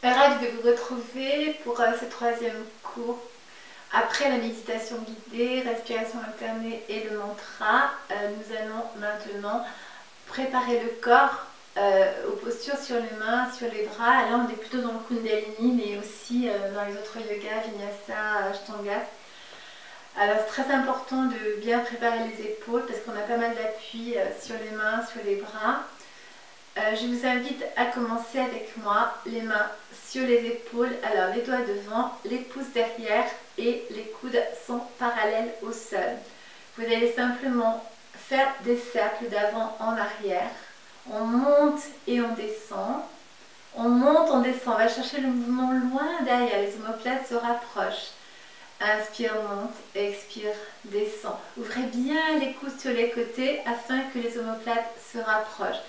Ravie de vous retrouver pour ce troisième cours. Après la méditation guidée, respiration alternée et le mantra, nous allons maintenant préparer le corps aux postures sur les mains, sur les bras. Là, on est plutôt dans le Kundalini, mais aussi dans les autres yogas, Vinyasa, Ashtanga. Alors, c'est très important de bien préparer les épaules parce qu'on a pas mal d'appui sur les mains, sur les bras. Je vous invite à commencer avec moi, les mains sur les épaules, alors les doigts devant, les pouces derrière et les coudes sont parallèles au sol. Vous allez simplement faire des cercles d'avant en arrière. On monte et on descend. On monte, on descend. On va chercher le mouvement loin derrière. Les omoplates se rapprochent. Inspire, monte, expire, descend. Ouvrez bien les coudes sur les côtés afin que les omoplates se rapprochent.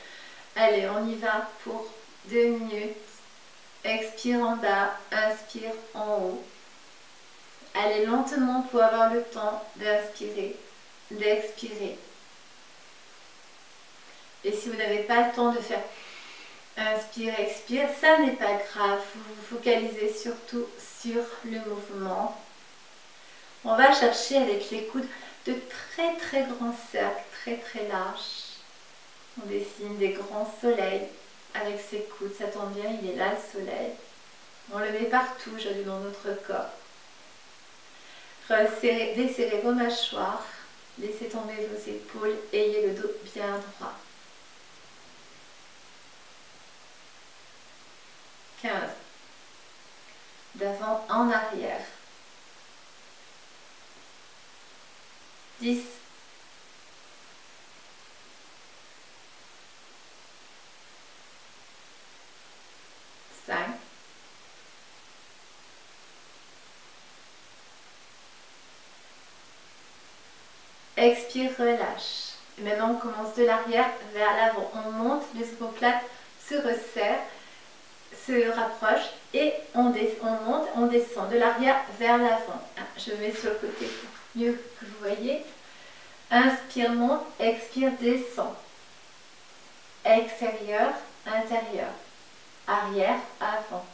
Allez, on y va pour 2 minutes. Expire en bas, inspire en haut. Allez lentement pour avoir le temps d'inspirer, d'expirer. Et si vous n'avez pas le temps de faire inspire, expire, ça n'est pas grave. Vous vous focalisez surtout sur le mouvement. On va chercher avec les coudes de très très grands cercles, très très larges. On dessine des grands soleils avec ses coudes. Ça tombe bien, il est là le soleil. On le met partout aujourd'hui dans notre corps. Desserrez vos mâchoires. Laissez tomber vos épaules. Ayez le dos bien droit. 15. D'avant en arrière. 10. 5. 'Expire, relâche. Et maintenant, on commence de l'arrière vers l'avant. On monte, les omoplates se resserrent, se rapprochent et on monte, on descend de l'arrière vers l'avant. Je mets sur le côté pour mieux que vous voyez. Inspire, monte, expire, descend. Extérieur, intérieur. Arrière, avant.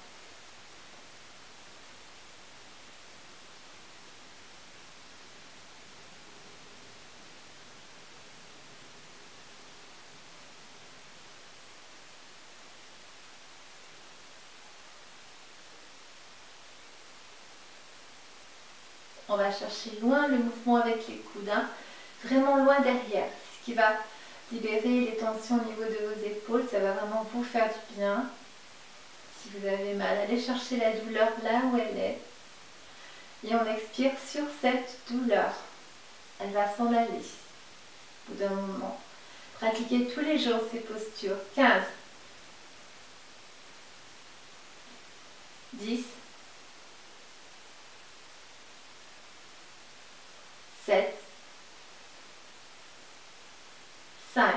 On va chercher loin le mouvement avec les coudes, vraiment loin derrière, ce qui va libérer les tensions au niveau de vos épaules, ça va vraiment vous faire du bien. Si vous avez mal, allez chercher la douleur là où elle est. Et on expire sur cette douleur. Elle va s'en aller au bout d'un moment. Pratiquez tous les jours ces postures. 15, 10, 7, 5,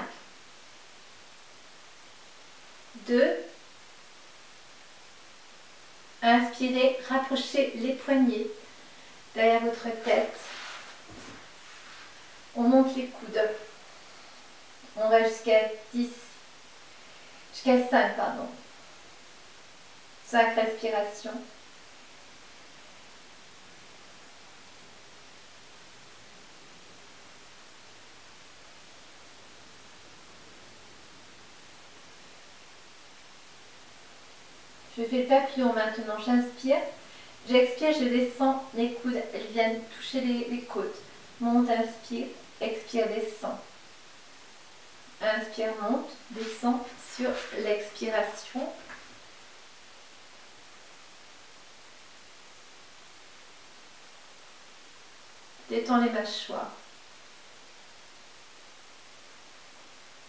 2, inspirez, rapprochez les poignets derrière votre tête. On monte les coudes. On va jusqu'à 10, jusqu'à 5, pardon. 5 respirations. Je fais le papillon maintenant, j'inspire, j'expire, je descends, les coudes, elles viennent toucher les côtes. Monte, inspire, expire, descend. Inspire, monte, descend sur l'expiration. Détends les mâchoires.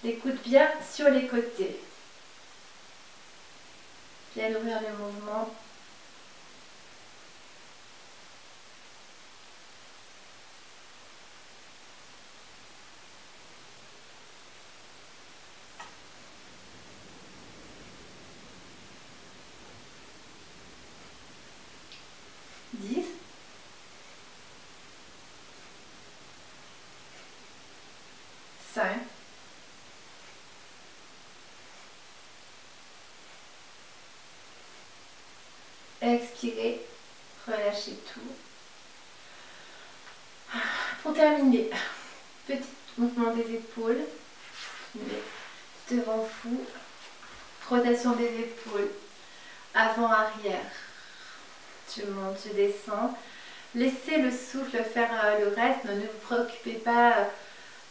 Les coudes bien sur les côtés. Bien ouvrir le mouvement. Dix. 5. 4, expirez, relâchez tout. Pour terminer, petit mouvement des épaules, devant vous, rotation des épaules, avant-arrière, je monte, je descends. Laissez le souffle faire le reste, ne vous préoccupez pas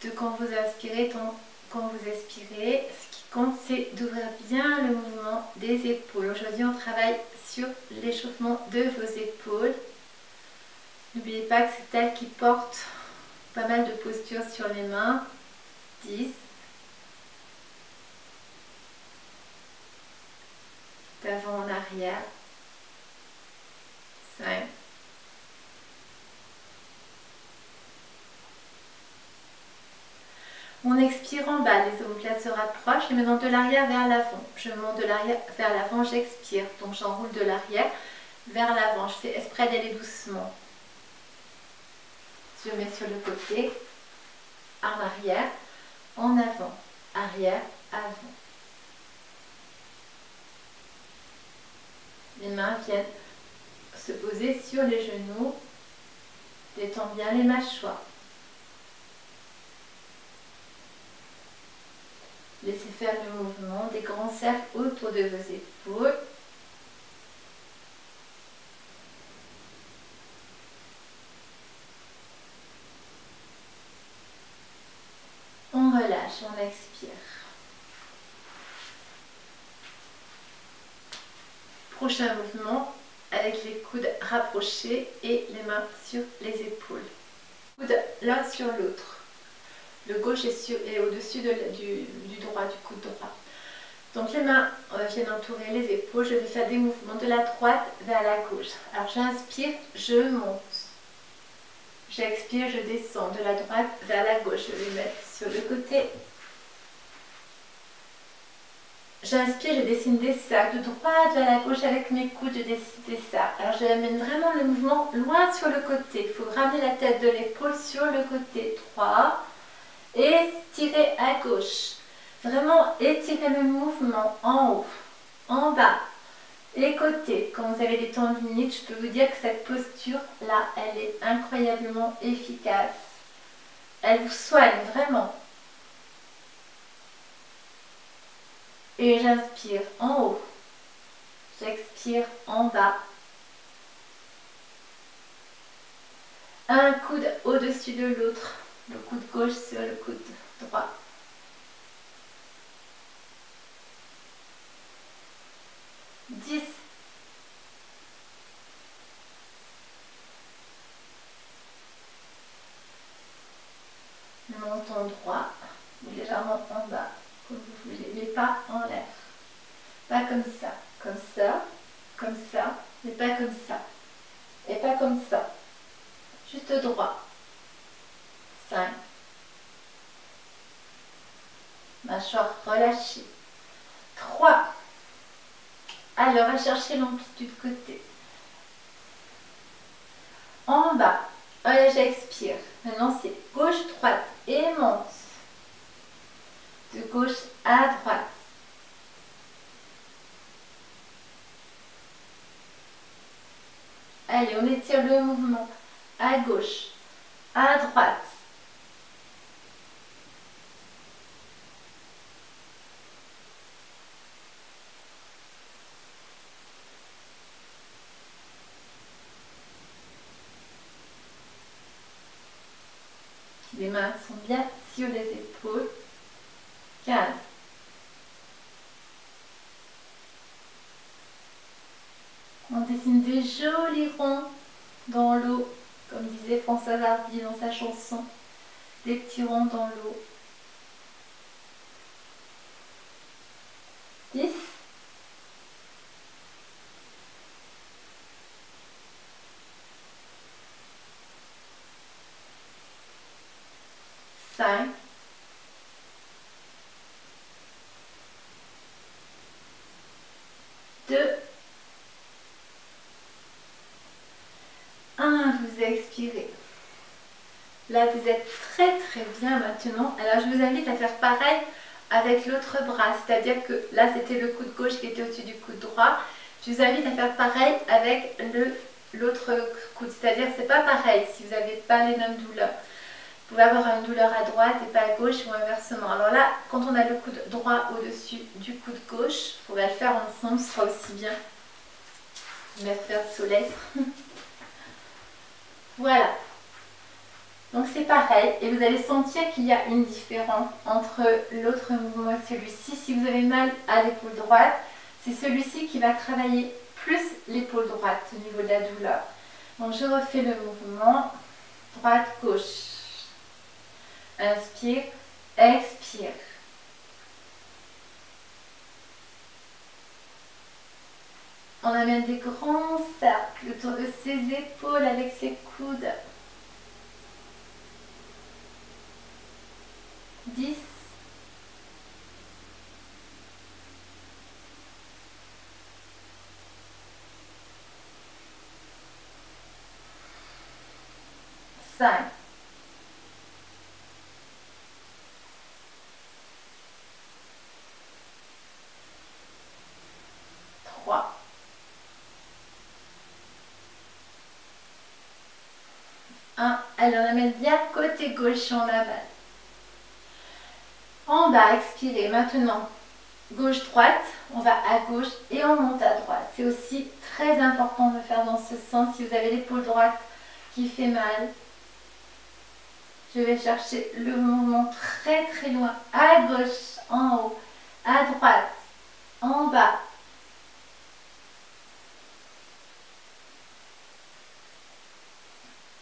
de quand vous inspirez, tant quand vous expirez. Ce qui compte, c'est d'ouvrir bien le mouvement des épaules. Aujourd'hui, on travaille sur l'échauffement de vos épaules. N'oubliez pas que c'est elle qui porte pas mal de postures sur les mains. 10. D'avant en arrière. 5. On expire en bas, les omoplates se rapprochent et maintenant de l'arrière vers l'avant. Je monte de l'arrière vers l'avant, j'expire. Donc j'enroule de l'arrière vers l'avant. Je fais exprès d'aller doucement. Je mets sur le côté, en arrière, en avant, arrière, avant. Les mains viennent se poser sur les genoux. Détends bien les mâchoires. Laissez faire le mouvement des grands cercles autour de vos épaules. On relâche, on expire. Prochain mouvement avec les coudes rapprochés et les mains sur les épaules. Coudes l'un sur l'autre. Le gauche est au-dessus du droit, du coude droit. Donc les mains viennent entourer les épaules. Je vais faire des mouvements de la droite vers la gauche. Alors j'inspire, je monte. J'expire, je descends de la droite vers la gauche. Je vais mettre sur le côté. J'inspire, je dessine des cercles de droite vers la gauche avec mes coudes, je dessine des cercles. Alors j'amène vraiment le mouvement loin sur le côté. Il faut ramener la tête de l'épaule sur le côté. 3. Étirez à gauche. Vraiment étirez le mouvement en haut, en bas, les côtés. Quand vous avez des tendinites, je peux vous dire que cette posture-là, elle est incroyablement efficace. Elle vous soigne vraiment. Et j'inspire en haut. J'expire en bas. Un coude au-dessus de l'autre. Le coude gauche sur le coude droit. 10. Menton droit, légèrement en bas, comme vous voulez, mais pas en l'air. Pas comme ça, mais pas comme ça. Et pas comme ça. Juste droit. 5. Mâchoire relâchée. 3. Alors, on va chercher l'amplitude côté. En bas. Allez, j'expire. Maintenant, c'est gauche-droite et monte. De gauche à droite. Allez, on étire le mouvement. À gauche, à droite. Les mains sont bien sur les épaules. 15. On dessine des jolis ronds dans l'eau, comme disait Françoise Hardy dans sa chanson. Des petits ronds dans l'eau. 10. 5. 2. 1. Vous expirez. Là, vous êtes très bien maintenant. Alors, je vous invite à faire pareil avec l'autre bras. C'est-à-dire que là, c'était le coude gauche qui était au-dessus du coude droit. Je vous invite à faire pareil avec l'autre coude, c'est-à-dire c'est pas pareil si vous n'avez pas les mêmes douleurs. Vous pouvez avoir une douleur à droite et pas à gauche ou inversement. Alors là, quand on a le coude droit au-dessus du coude gauche, on va le faire ensemble, ce sera aussi bien. On va faire le soleil. Voilà. Donc c'est pareil et vous allez sentir qu'il y a une différence entre l'autre mouvement et celui-ci. Si vous avez mal à l'épaule droite, c'est celui-ci qui va travailler plus l'épaule droite au niveau de la douleur. Donc je refais le mouvement droite-gauche. Inspire, expire. On amène des grands cercles autour de ses épaules avec ses coudes. 10. 5. 3. 1. Allez, on amène bien côté gauche, on avale. En bas, expirez. Maintenant, gauche-droite, on va à gauche et on monte à droite. C'est aussi très important de faire dans ce sens. Si vous avez l'épaule droite qui fait mal, je vais chercher le mouvement très très loin. À gauche, en haut, à droite, en bas.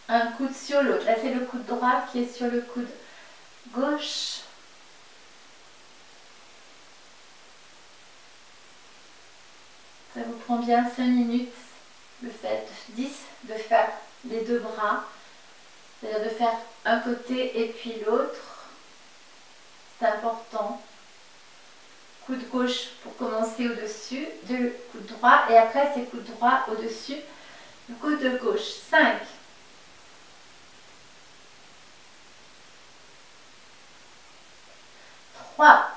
Un coude sur l'autre. Là, c'est le coude droit qui est sur le coude gauche. Ça vous prend bien 5 minutes, le fait 10 de faire les deux bras. C'est-à-dire de faire un côté et puis l'autre. C'est important. Coude gauche pour commencer au-dessus, de coude droit. Et après, c'est coude droit au-dessus, le coude de gauche. 5. 3.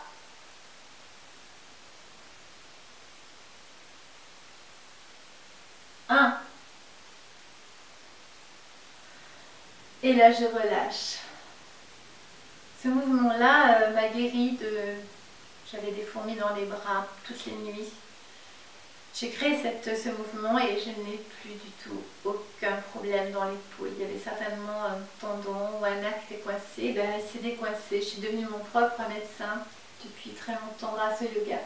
1. Et là, je relâche. Ce mouvement-là m'a guéri de... J'avais des fourmis dans les bras toutes les nuits. J'ai créé ce mouvement et je n'ai plus du tout aucun problème dans l'épaule. Il y avait certainement un tendon ou un nerf qui était coincé. Ben, il s'est décoincé. Je suis devenue mon propre médecin depuis très longtemps grâce au yoga.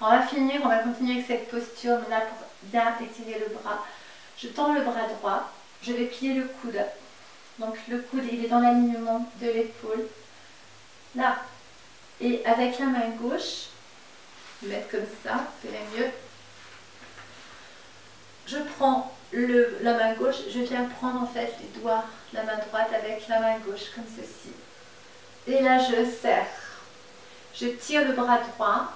On va finir, on va continuer avec cette posture, mais là pour bien étirer le bras. Je tends le bras droit, je vais plier le coude. Donc le coude, il est dans l'alignement de l'épaule. Là. Et avec la main gauche, je vais mettre comme ça, c'est mieux. Je prends la main gauche, je viens prendre en fait les doigts de la main droite avec la main gauche, comme ceci. Et là, je serre. Je tire le bras droit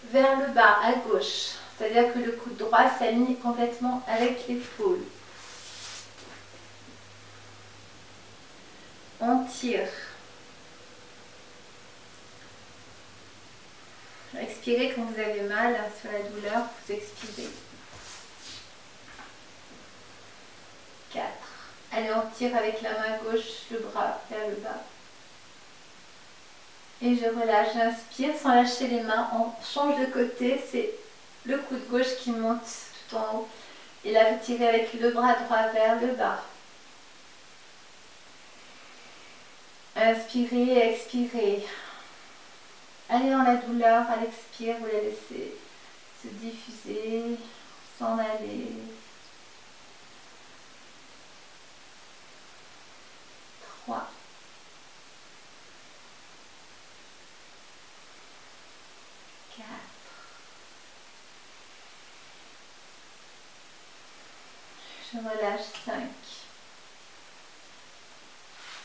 vers le bas, à gauche. C'est-à-dire que le coude droit s'aligne complètement avec l'épaule. On tire. Expirez quand vous avez mal sur la douleur, vous expirez. 4. Allez, on tire avec la main gauche le bras vers le bas. Et je relâche, j'inspire sans lâcher les mains. On change de côté, c'est le coude gauche qui monte tout en haut. Et là, vous tirez avec le bras droit vers le bas. Inspirez, expirez. Allez dans la douleur, à l'expire, vous la laissez se diffuser, s'en aller. 3. 4. Je relâche 5.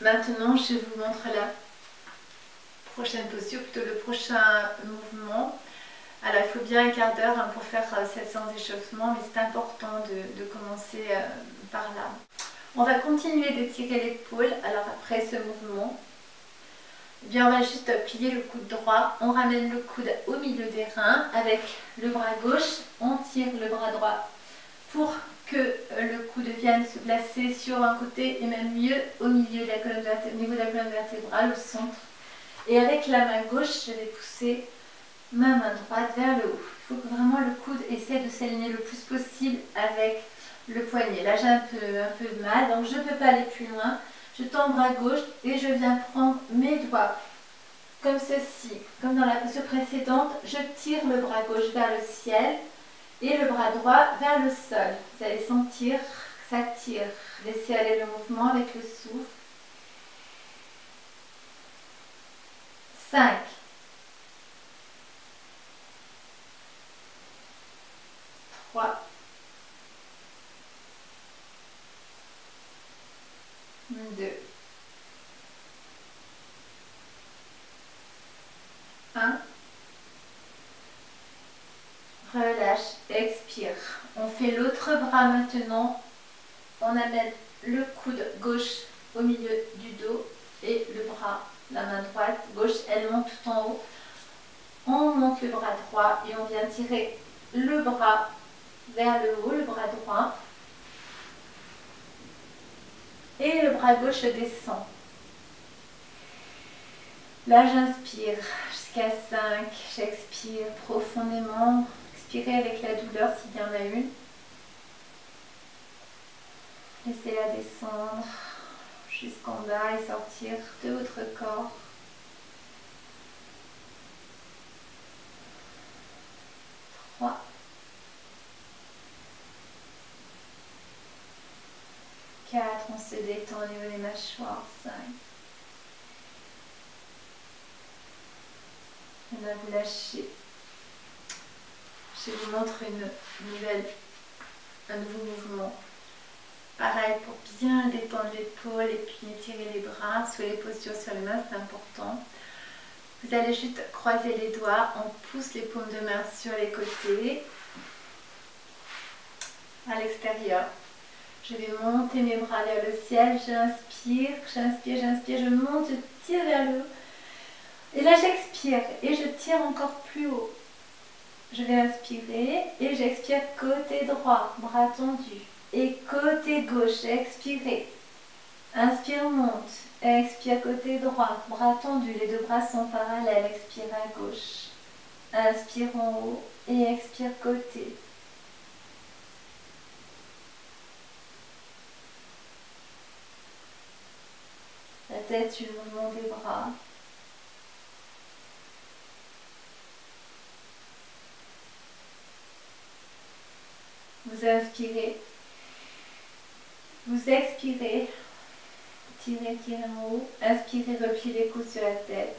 Maintenant, je vous montre la prochaine posture, plutôt le prochain mouvement. Alors, il faut bien un quart d'heure pour faire cette séance d'échauffement, mais c'est important de commencer par là. On va continuer d'étirer l'épaule, alors après ce mouvement. Eh bien, on va juste plier le coude droit, on ramène le coude au milieu des reins avec le bras gauche, on tire le bras droit pour que le coude vienne se placer sur un côté et même mieux au milieu de la colonne vertébrale, au niveau de la colonne vertébrale, au centre. Et avec la main gauche, je vais pousser ma main droite vers le haut. Il faut que vraiment le coude essaie de s'aligner le plus possible avec le poignet. Là, j'ai un peu de mal, donc je ne peux pas aller plus loin. Je tends le bras gauche et je viens prendre mes doigts comme ceci. Comme dans la posture précédente, je tire le bras gauche vers le ciel et le bras droit vers le sol. Vous allez sentir que ça tire. Laissez aller le mouvement avec le souffle. 5. 3. 2. 1. Relâche, expire. On fait l'autre bras maintenant. On amène le coude gauche au milieu du dos et le bras, la main droite, gauche, elle monte tout en haut. On monte le bras droit et on vient tirer le bras vers le haut, le bras droit. Et le bras gauche descend. Là, j'inspire jusqu'à 5. J'expire profondément. Expirez avec la douleur s'il y en a une. Laissez-la descendre jusqu'en bas et sortir de votre corps. 3. 4. On se détend au niveau des mâchoires. 5. Et là, vous lâchez. Je vous montre un nouveau mouvement. Pareil, pour bien détendre l'épaule et puis étirer les bras, sous les postures sur les mains, c'est important. Vous allez juste croiser les doigts, on pousse les paumes de main sur les côtés, à l'extérieur. Je vais monter mes bras vers le ciel, j'inspire, j'inspire, j'inspire, je monte, je tire vers le haut. Et là j'expire et je tire encore plus haut. Je vais inspirer et j'expire côté droit, bras tendus. Et côté gauche, expirez. Inspire, monte. Expire côté droit, bras tendus, les deux bras sont parallèles. Expire à gauche. Inspire en haut et expire côté. La tête sur le mouvement des bras. Vous inspirez. Vous expirez, tirez, tirez en haut, inspirez, repliez les coudes sur la tête,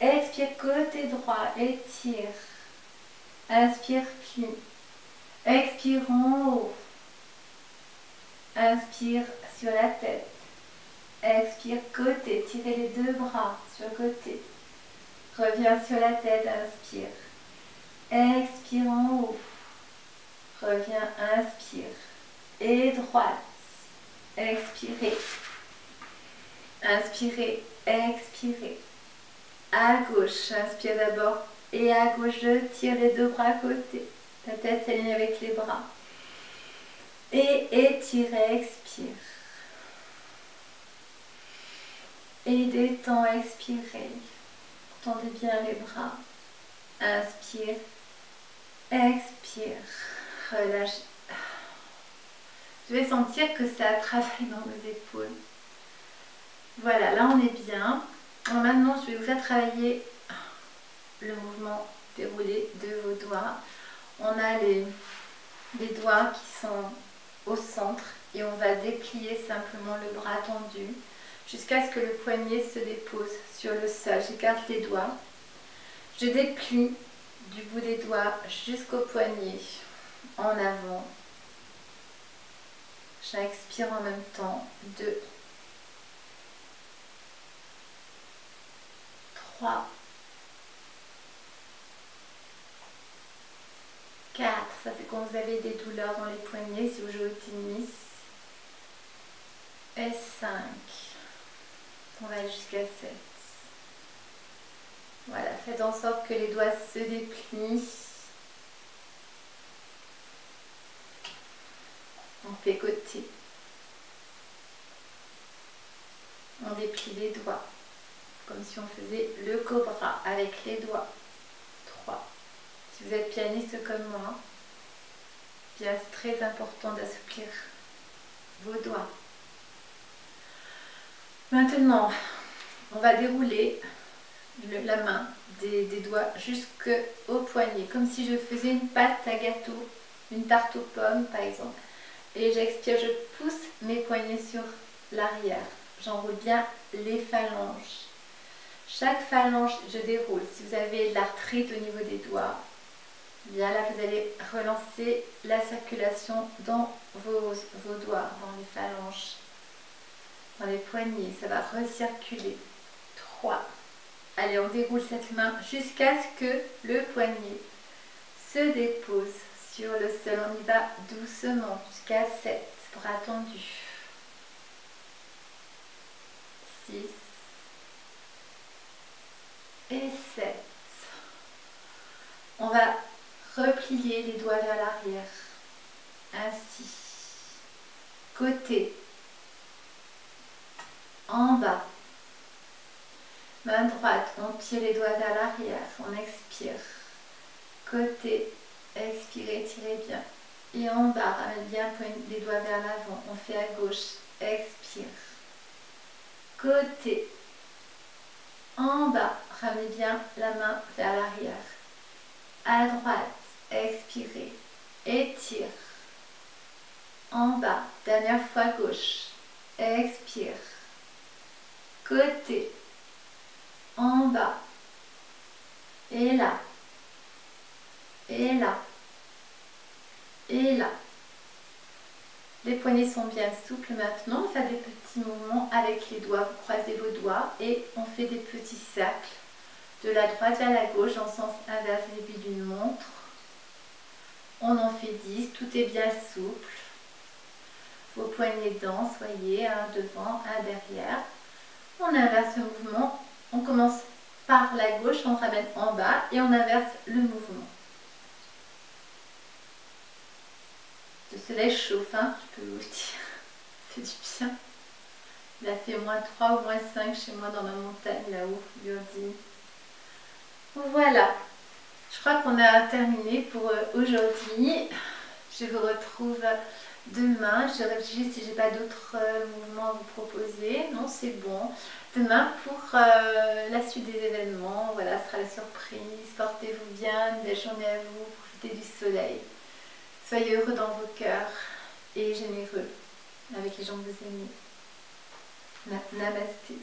expire côté droit, étire, inspire, plie, expire en haut, inspire sur la tête, expire côté, tirez les deux bras sur le côté, reviens sur la tête, inspire, expire en haut, reviens, inspire, et droite. Expirez, inspirez, expirez. À gauche, inspire d'abord et à gauche, je tire les deux bras à côté. La tête s'aligne avec les bras. Et étirez, expire. Et détends, expirez. Tendez bien les bras. Inspire, expire. Relâche. Je vais sentir que ça travaille dans mes épaules. Voilà, là on est bien. Alors maintenant, je vais vous faire travailler le mouvement déroulé de vos doigts. On a les doigts qui sont au centre et on va déplier simplement le bras tendu jusqu'à ce que le poignet se dépose sur le sol. J'écarte les doigts. Je déplie du bout des doigts jusqu'au poignet en avant. J'expire en même temps. 2, 3, 4. Ça fait quand vous avez des douleurs dans les poignets si vous jouez au tennis. Et 5. On va jusqu'à 7. Faites en sorte que les doigts se déplient. On fait côté. On déplie les doigts. Comme si on faisait le cobra avec les doigts. 3. Si vous êtes pianiste comme moi, bien c'est très important d'assouplir vos doigts. Maintenant, on va dérouler la main des doigts jusqu'au poignet, comme si je faisais une pâte à gâteau, une tarte aux pommes par exemple. Et j'expire, je pousse mes poignets sur l'arrière. J'enroule bien les phalanges. Chaque phalange, je déroule. Si vous avez de l'arthrite au niveau des doigts, bien là, vous allez relancer la circulation dans vos doigts, dans les phalanges, dans les poignets. Ça va recirculer. 3. Allez, on déroule cette main jusqu'à ce que le poignet se dépose sur le sol. On y va doucement jusqu'à 7. Bras tendus. 6. Et 7. On va replier les doigts vers l'arrière. Ainsi. Côté. En bas. Main droite, on tire les doigts vers l'arrière. On expire. Côté. Expirez, tirez bien. Et en bas, ramène bien les doigts vers l'avant. On fait à gauche. Expire. Côté. En bas, ramenez bien la main vers l'arrière. À droite, expirez. Étire. En bas, dernière fois gauche. Expire. Côté. En bas. Et là. Et là. Et là. Les poignets sont bien souples maintenant. On fait des petits mouvements avec les doigts. Vous croisez vos doigts et on fait des petits cercles de la droite vers la gauche en sens inverse l'aiguille d'une montre. On en fait 10. Tout est bien souple. Vos poignets dansent, voyez, un devant, un derrière. On inverse le mouvement. On commence par la gauche, on ramène en bas et on inverse le mouvement. Le soleil chauffe, hein, je peux vous le dire. Ça fait du bien. Il a fait -3 ou -5 chez moi dans ma montagne là-haut, Urdine. Voilà. Je crois qu'on a terminé pour aujourd'hui. Je vous retrouve demain. Je réfléchis si j'ai pas d'autres mouvements à vous proposer. Non, c'est bon. Demain pour la suite des événements. Voilà, ce sera la surprise. Portez-vous bien. Une belle journée à vous. Profitez du soleil. Soyez heureux dans vos cœurs et généreux avec les gens que vous aimez. Namasté.